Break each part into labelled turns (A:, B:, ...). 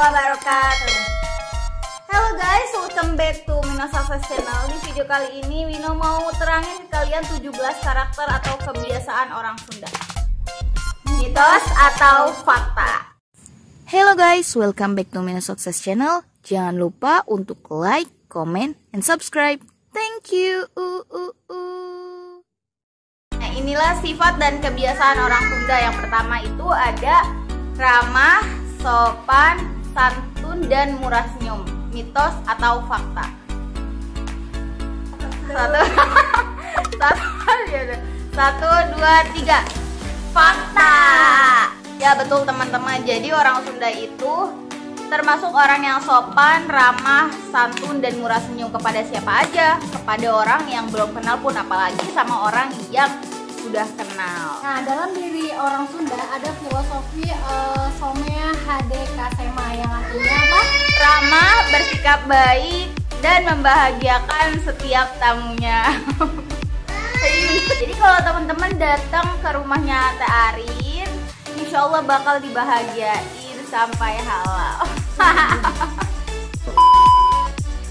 A: wabarakatuh. Halo guys, welcome back to Wino Success Channel. Di video kali ini Wino mau terangin ke kalian 17 karakter atau kebiasaan orang Sunda. Mitos atau fakta.
B: Hello guys, welcome back to Wino Success Channel. Jangan lupa untuk like, comment, and subscribe. Thank you.
A: Nah, inilah sifat dan kebiasaan orang Sunda. Yang pertama itu ada ramah, sopan, santun, dan murah senyum. Mitos atau fakta? Satu, dua, tiga. Fakta. Ya betul teman-teman. Jadi orang Sunda itu termasuk orang yang sopan, ramah, santun, dan murah senyum kepada siapa aja. Kepada orang yang belum kenal pun, apalagi sama orang yang sudah kenal.
C: Nah, dalam diri orang Sunda ada filosofi Somea Hade Kasema yang artinya apa?
A: Ramah, bersikap baik, dan membahagiakan setiap tamunya. Jadi kalau teman-teman datang ke rumahnya Teh Arin, insya Allah bakal dibahagiain sampai halal.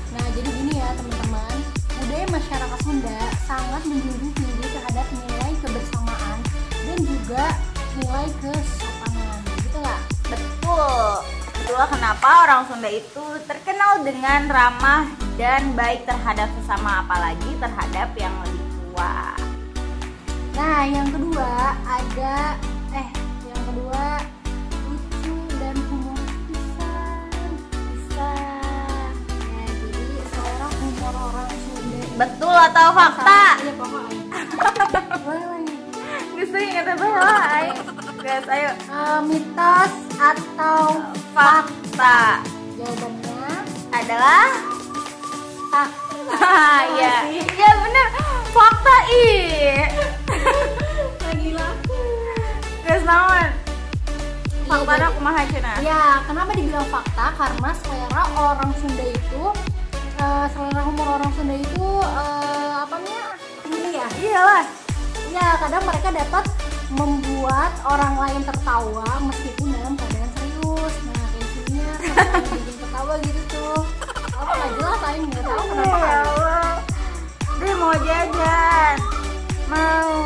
C: Nah, jadi gini ya teman-teman, budaya masyarakat Sunda sangat menjunjung tinggi terhadap nilai kebersamaan dan juga nilai kesopanan, gitu nggak?
A: Betul. Itulah kenapa orang Sunda itu terkenal dengan ramah dan baik terhadap sesama, apalagi terhadap yang lebih tua.
C: Nah, yang kedua ada lucu dan humor pisan. Ya, jadi selera humor orang Sunda.
A: Betul atau fakta?
C: Iya, pokoknya.
A: Gusto yung kata ba? Guys, ayo.
C: Mitos atau
A: Fakta.
C: jawabannya
A: Adalah
C: fakta.
A: ya. Ya bener. Fakta
C: Lagi laku.
A: Guys, naon? Fakta
C: Iya,
A: kumaha cenah?
C: Ya, kenapa dibilang fakta? Karena selera orang Sunda itu, selera humor orang Sunda itu apa namanya? Tinggi ya.
A: Iyalah.
C: Ya, kadang mereka dapat membuat orang lain tertawa meskipun dalam keadaan serius. Nah, intinya bikin ketawa gitu tuh. Apa nggak jelas, saya nggak tahu kenapa.
A: Ya Allah. Dia mau jajan. Mau.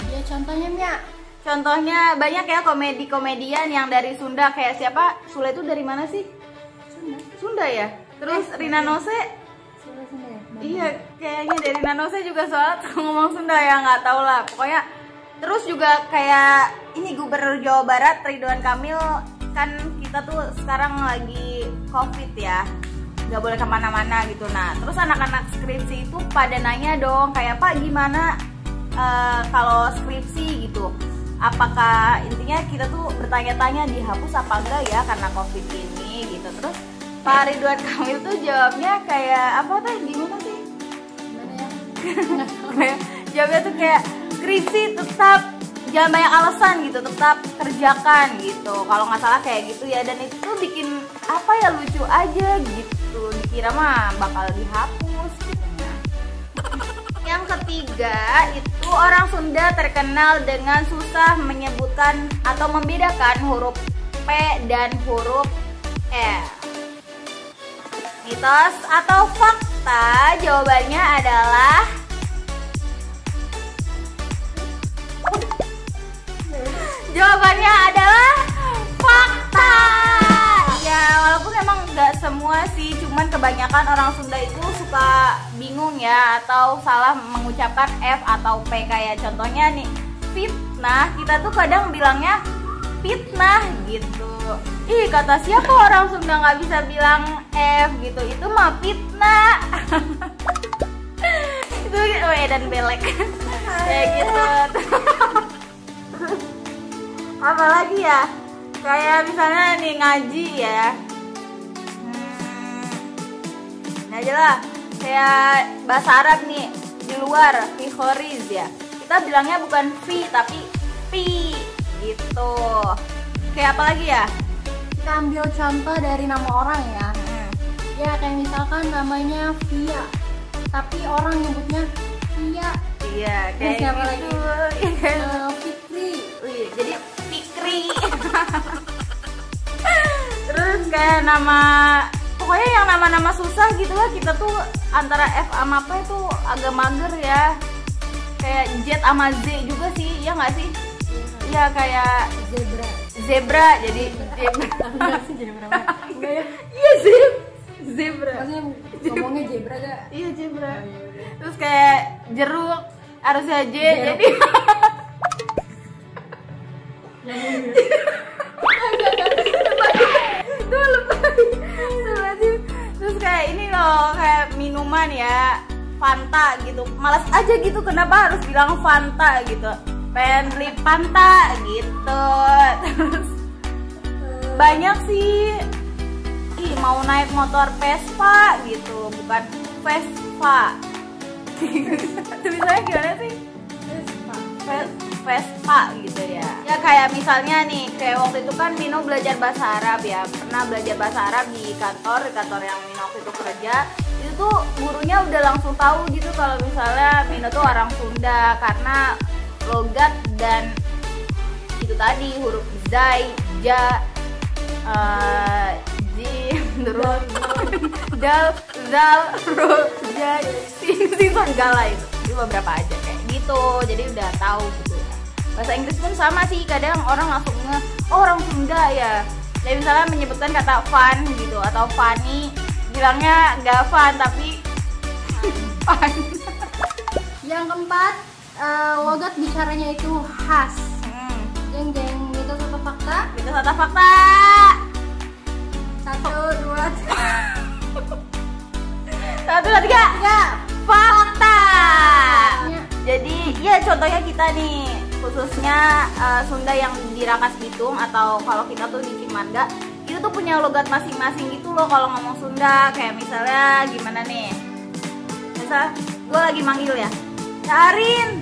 C: Ya, contohnya Mia.
A: Contohnya banyak ya komedian yang dari Sunda, kayak siapa? Sule itu dari mana sih? Sunda ya? Terus Rina Nose?
C: Sunda ya?
A: Iya, kayaknya dari Rina Nose juga soalnya ngomong Sunda ya, nggak tahu lah. Pokoknya terus juga kayak ini Gubernur Jawa Barat Ridwan Kamil, kan kita tuh sekarang lagi COVID ya, nggak boleh kemana-mana gitu. Nah, terus anak-anak skripsi itu pada nanya dong, kayak Pak gimana kalau skripsi gitu? Apakah intinya kita tuh bertanya-tanya dihapus apa enggak ya karena COVID ini gitu. Terus Pak Ridwan Kamil tuh jawabnya kayak apa tuh, gimana sih? Jawabnya tuh kayak skripsi tetap jangan banyak alasan gitu, tetap kerjakan gitu. Kalau nggak salah kayak gitu ya, dan itu tuh bikin apa ya, lucu aja gitu. Dikira mah bakal dihapus gitu. Yang ketiga itu orang Sunda terkenal dengan susah menyebutkan atau membedakan huruf P dan huruf L. Mitos atau fakta? Jawabannya adalah fakta. Ya, walaupun emang nggak semua sih, cuman kebanyakan orang Sunda itu suka bingung ya, atau salah mengucapkan F atau P. Kayak contohnya nih, fitnah, kita tuh kadang bilangnya fitnah gitu. Ih, kata siapa orang Sunda nggak bisa bilang F gitu, itu mah fitnah. Itu dan belek kayak gitu. Apalagi ya, kayak misalnya nih ngaji ya, ini aja lah, kayak bahasa Arab nih di luar fikhoriz ya, kita bilangnya bukan fi tapi pi gitu. Kayak apa lagi ya?
C: Kita ambil contoh dari nama orang ya. Ya, kayak misalkan namanya Via, tapi orang nyebutnya Via.
A: Iya, kayak
C: siapa
A: gitu.
C: Fikri.
A: Jadi Fikri. Terus kayak nama, pokoknya yang nama-nama susah gitu lah. Kita tuh antara F sama P itu agak mager ya. Kayak Z sama Z juga sih, ya nggak sih? Iya kayak zebra jadi zebra.
C: Enggak sih zebra. Enggak ya.
A: Iya zebra.
C: Maksudnya ngomongnya zebra gak?
A: Iya zebra. Terus kayak jeruk harusnya J jadi itu lebay. Terus kayak ini loh, kayak minuman ya, Fanta gitu. Malas aja gitu, kenapa harus bilang Fanta gitu. Pengen beli Fanta gitu. Terus banyak sih. Ih, mau naik motor Vespa gitu, bukan Vespa. Tulisannya gimana sih? Vespa gitu ya. Ya kayak misalnya nih, kayak waktu itu kan Mino belajar bahasa Arab ya. Pernah belajar bahasa Arab di kantor yang Mino waktu itu kerja. Itu tuh gurunya udah langsung tahu gitu kalau misalnya Mino tuh orang Sunda, karena logat dan itu tadi huruf zai, ja, jim, terus dal, zal, ro, ja, sin, gala itu beberapa aja kayak gitu. Jadi udah tahu gitu. Bahasa Inggris pun sama sih, kadang orang langsung oh orang Sunda ya. Jadi misalnya menyebutkan kata fun gitu atau funny, bilangnya nggak fun tapi fun.
C: Yang keempat, logat bicaranya itu khas. Jeng mitos atau fakta?
A: Mitos atau fakta?
C: 1, 2, 3.
A: 1, 2, 3. Fakta. Jadi ya contohnya kita nih, khususnya Sunda yang di Rangkas Bitung atau kalau kita tuh di Cimarga, itu tuh punya logat masing-masing gitu loh kalau ngomong Sunda. Kayak misalnya gimana nih, misal gue lagi manggil ya, Arin.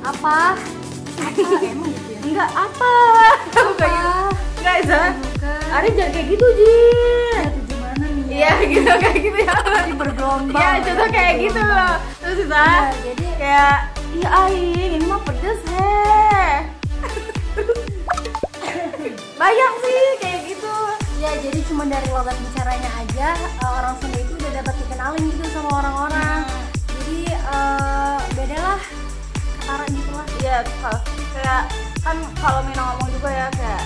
C: Apa? Emang gitu ya?
A: Enggak apa? Enggak Isa. Arin jangan kayak gitu Jin.
C: Itu gimana nih?
A: Iya gitu kayak gitu ya.
C: Bergelombang.
A: Iya contoh kayak gitu loh. Terus Isa
C: Jadi
A: kayak iya Ain ini mah pedes heh. Banyak sih kayak gitu.
C: ya jadi cuma dari logat bicaranya aja orang Sunda itu udah dapat dikenalin gitu sama orang-orang. Jadi beda lah, ketara gitu lah.
A: Iya kayak kan kalau Mino ngomong juga ya kayak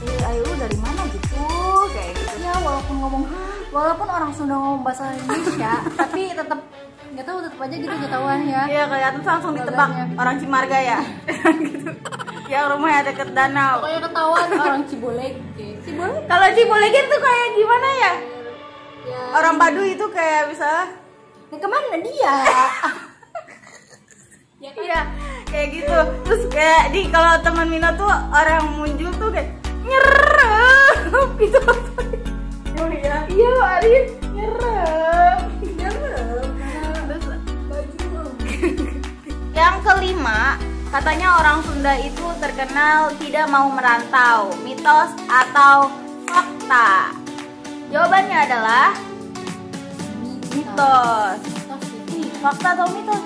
A: ayo lu dari mana gitu kayak gitu.
C: Ya walaupun orang Sunda ngomong bahasa Indonesia tapi tetap nggak tahu, tetap aja gitu ketahuan ya.
A: Iya kelihatan langsung ditebak orang Cimarga ya. Gitu. Yang rumahnya deket danau.
C: Pokoknya ketahuan orang Cibolek. Cibolek.
A: Kalau Cibolek itu kayak gimana ya?
C: Ya.
A: Orang Baduy itu kayak bisa.
C: Nah, kemana dia?
A: Ya kan? Iya, kayak gitu. Terus kayak di kalau teman Mino tuh orang Munjul tuh kayak nyerep itu apa? Oh iya. Iya, Arin nyerep. Terus baju. Yang kelima, katanya orang Sunda itu terkenal tidak mau merantau. Mitos atau fakta? Jawabannya adalah mitos. Fakta atau mitos?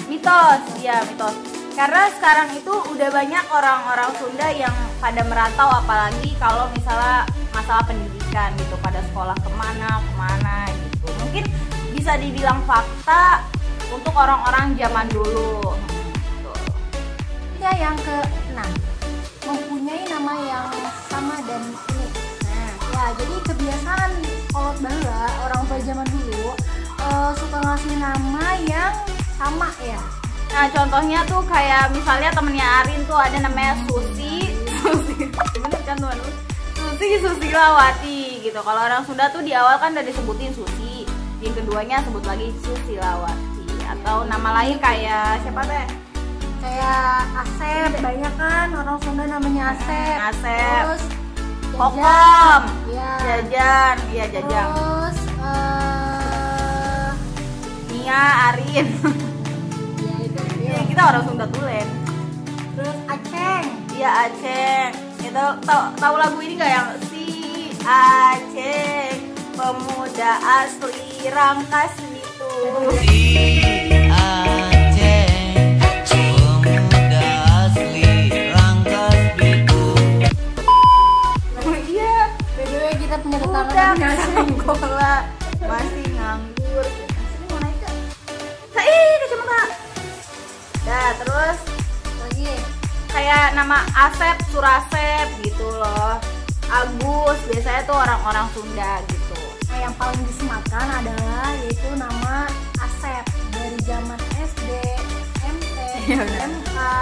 A: Mitos, ya mitos. Karena sekarang itu udah banyak orang-orang Sunda yang pada merantau, apalagi kalau misalnya masalah pendidikan gitu, pada sekolah kemana gitu. Mungkin bisa dibilang fakta untuk orang-orang zaman dulu.
C: Ya yang ke-6, mempunyai nama yang sama dan unik. Ya jadi kebiasaan kolot baheula orang tua zaman dulu suka ngasih nama yang sama ya.
A: Nah contohnya tuh kayak misalnya temennya Arin tuh ada namanya Susi, bener kan teman lu? Susilawati gitu. Kalau orang Sunda tuh di awal kan udah disebutin Susi, yang keduanya sebut lagi Susilawati. Atau nama lain kayak siapa teh?
C: Kayak Asep, banyak kan orang Sunda namanya Asep.
A: Asep.
C: Terus
A: Kokom,
C: ya.
A: Jajan, iya Jajang.
C: Terus
A: Nia, Arin.
C: ya itu
A: Ya, kita orang Sunda tulen.
C: Terus Aceng.
A: Iya Aceng. Itu tahu lagu ini nggak yang si Aceng pemuda asli Rangkas Bitung.
C: Kita punya
A: budak sekolah masih nganggur. Sini mau naik gak? Kacamata. Dah terus
C: lagi
A: kayak nama Asep, Surasep gitu loh. Agus biasanya tuh orang-orang Sunda gitu.
C: nah, yang paling disematkan adalah yaitu nama Asep dari zaman SD, SMP,
A: Iya, benar.
C: SMA,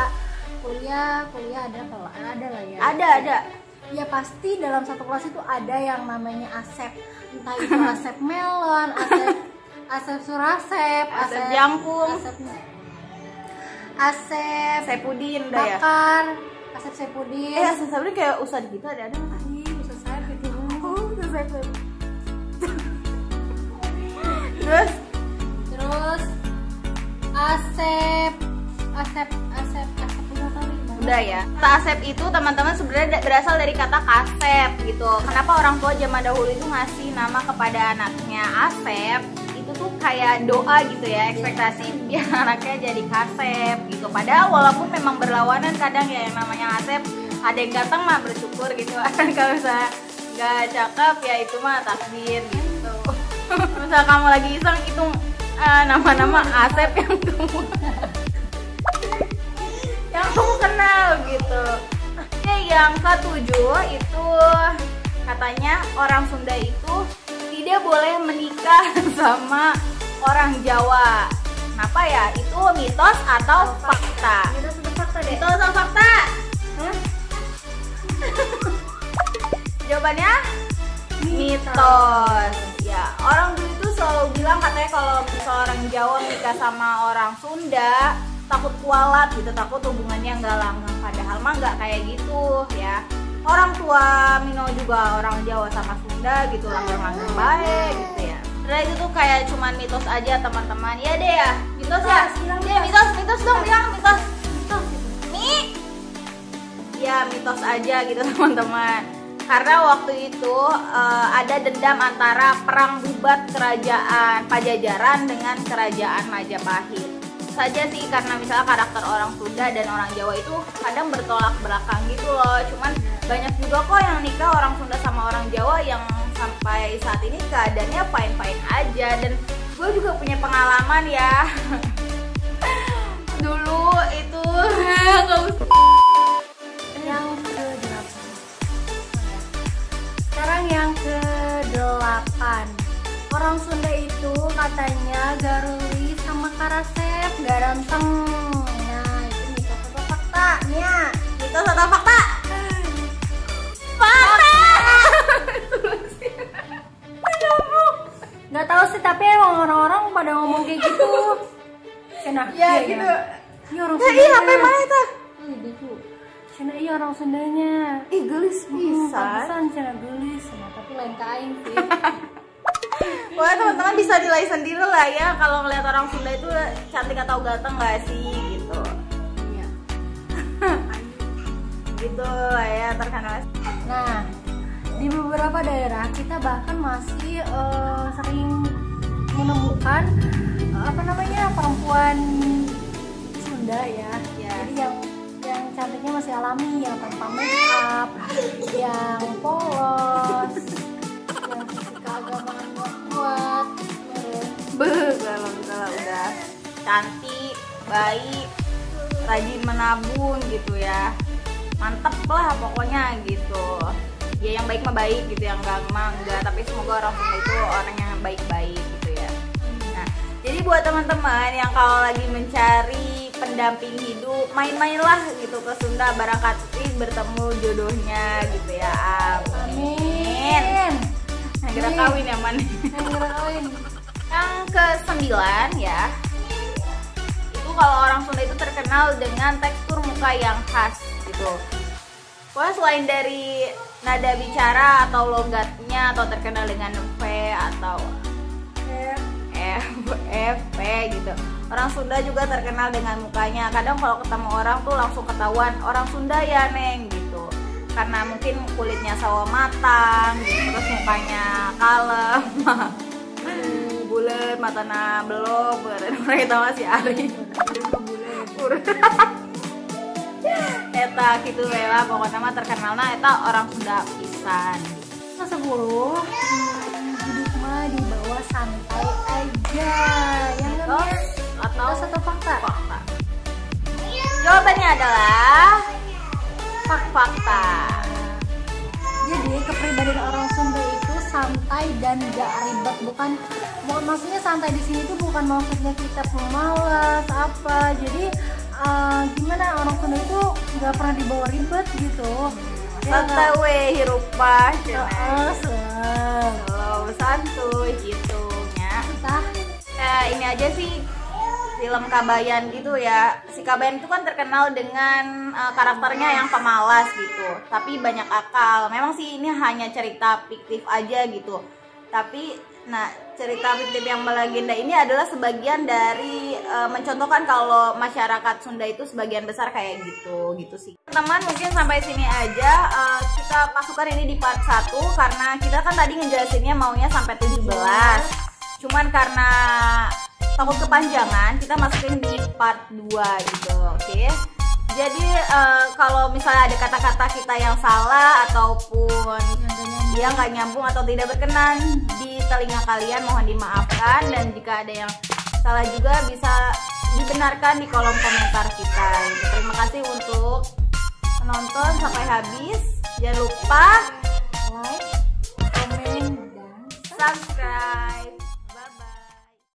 C: kuliah ada lah ya.
A: Ada.
C: Ya pasti dalam satu kelas itu ada yang namanya Asep, entah itu Asep Melon, Asep Surasep,
A: Asep Jangkung,
C: Asep
A: Saipudin udah ya.
C: Bakar, Asep Saipudin.
A: Asep Saipudin kayak Ustadz gitu ada nggak?
C: Ih, Ustaz Saip itu.
A: Ustadz Saipudin. Terus
C: Terus Asep
A: udah ya. Kata Asep itu teman-teman sebenarnya berasal dari kata kasep gitu. Kenapa orang tua zaman dahulu itu ngasih nama kepada anaknya Asep? Itu tuh kayak doa gitu ya, ekspektasi biar anaknya jadi kasep gitu. Padahal walaupun memang berlawanan kadang ya yang namanya Asep, ada yang ganteng mah bersyukur gitu. Kalau misalnya nggak cakep ya itu mah takdir gitu. Misal kamu lagi iseng itu nama-nama Asep yang kamu kenal gitu. Oke, yang ketujuh itu katanya orang Sunda itu tidak boleh menikah sama orang Jawa. Kenapa ya? Itu mitos atau fakta?
C: Itu sudah fakta deh.
A: Mitos atau fakta? Jawabannya mitos. Ya, orang dulu itu selalu bilang katanya kalau misalnya orang Jawa nikah sama orang Sunda takut kualat gitu, takut hubungannya nggak langgeng. Padahal mah nggak kayak gitu ya. Orang tua Mino juga orang Jawa sama Sunda gitu, langgeng-langgeng baik gitu ya. Sebenarnya itu tuh kayak cuman mitos aja teman-teman. Ya deh ya, mitos ya. Deh mitos dong, bilang mitos. Ya mitos aja gitu teman-teman. Karena waktu itu ada dendam antara perang bubat kerajaan Pajajaran dengan kerajaan Majapahit. Saja sih karena misalnya karakter orang Sunda dan orang Jawa itu kadang bertolak belakang gitu loh. Cuman banyak juga kok yang nikah orang Sunda sama orang Jawa yang sampai saat ini keadaannya fine-fine aja. Dan gue juga punya pengalaman ya. Dulu itu
C: Yang ke-8. Sekarang yang ke-8. Orang Sunda itu katanya garuli sama karasep gak ganteng. Nah itu mitos atau fakta? Nia,
A: mitos atau fakta? Fakta.
C: Gak tahu sih, tapi emang orang-orang pada ngomong kayak gitu. Cina,
A: Ya gitu.
C: Ini orang
A: Nah,
C: Sunda.
A: iya apa mana itu?
C: Gitu. Cina iya orang Sundanya.
A: Ih gelis pisan.
C: Pantesan Cina gelis. Nah, tapi lain kain sih.
A: Wah teman-teman bisa nilai sendiri lah ya kalau ngeliat orang Sunda itu cantik atau ganteng nggak sih gitu.
C: Iya.
A: Gitu lah ya terkenal.
C: Nah, di beberapa daerah kita bahkan masih sering menemukan perempuan Sunda ya. Jadi yang cantiknya masih alami, yang tanpa make up, yang polos, yang fisik keagamaan kuat.
A: Kalau misalnya udah cantik, baik, rajin menabung gitu ya, mantep lah pokoknya gitu. Ya yang baik mah baik gitu, yang enggak mah enggak. Tapi semoga orang Sunda itu orang yang baik-baik gitu ya. Nah, jadi buat teman-teman yang kalau lagi mencari pendamping hidup, main-mainlah gitu ke Sunda, barangkali bertemu jodohnya gitu ya. Amin. Nah, kita kawin ya man. Yang ke-9 ya, itu kalau orang Sunda itu terkenal dengan tekstur muka yang khas gitu. Pokoknya selain dari nada bicara atau logatnya atau terkenal dengan V atau F, P gitu. Orang Sunda juga terkenal dengan mukanya. Kadang kalau ketemu orang tuh langsung ketahuan orang Sunda ya Neng gitu. Karena mungkin kulitnya sawo matang gitu, terus mukanya kalem. Bulet, matana belum, mereka tahu masih Ari. Eta gitu lah pokoknya mah terkenalnya eta orang Sunda pisan.
C: ke-10, hidup mah di bawah santai aja. Yang
A: Atau
C: satu fakta.
A: Jawabannya adalah fakta.
C: Jadi kepribadian orang Sunda itu santai dan gak ribet, bukan maksudnya santai di sini tuh bukan maksudnya kita pemalas apa. Jadi gimana, orang Sunda itu gak pernah dibawa ribet gitu.
A: Santai we hirup pas, santuy gitu nya. Ini aja sih film Kabayan gitu ya. Si Kabayan itu kan terkenal dengan karakternya yang pemalas gitu, tapi banyak akal. Memang sih ini hanya cerita fiktif aja gitu. Tapi cerita fiktif yang melegenda ini adalah sebagian dari mencontohkan kalau masyarakat Sunda itu sebagian besar kayak gitu sih. Teman-teman, mungkin sampai sini aja kita masukkan ini di part 1 karena kita kan tadi ngejelasinnya maunya sampai 17. Cuman karena takut kepanjangan, kita masukin di part 2 gitu. Oke. Jadi kalau misalnya ada kata-kata kita yang salah ataupun yang nggak nyambung atau tidak berkenan di telinga kalian, mohon dimaafkan. Dan jika ada yang salah juga bisa dibenarkan di kolom komentar kita. Terima kasih untuk menonton sampai habis. Jangan lupa
C: like, komen, dan
A: subscribe.